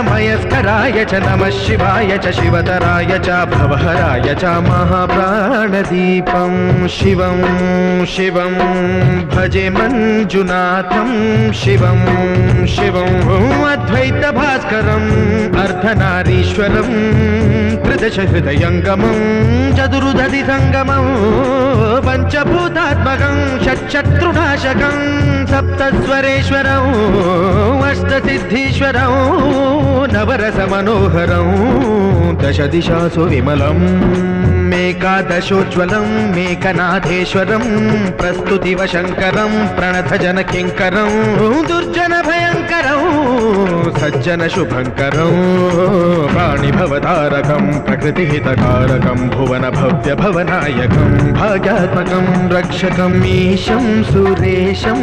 मयस्कराय च नमः शिवाय च शिवतराय च भवहराय च महाप्राणदीपं शिवं शिवं भजे मञ्जुनाथं शिवं शिवं अद्वैतभास्करम् अर्धनारीश्वरं त्रिदशहृदयङ्गमं चतुर्दधिसङ्गमं पञ्चभूतात्मकं षट्शत्रुनाशकं सप्तस्वरेश्वरं अष्टसिद्धीश्वरं नवरसमनोहरं दशदिशासु विमलम् मेकादशोज्ज्वलं मेकनाथेश्वरं प्रस्तुतिवशङ्करं प्रणतजनकिङ्करं दुर्जनभयङ्करं सज्जनशुभङ्करं प्राणिभवतारकं प्रकृतिहितकारकं भुवनभव्यभवनायकं भाग्यात्मकं रक्षकम् ईशं सुरेशं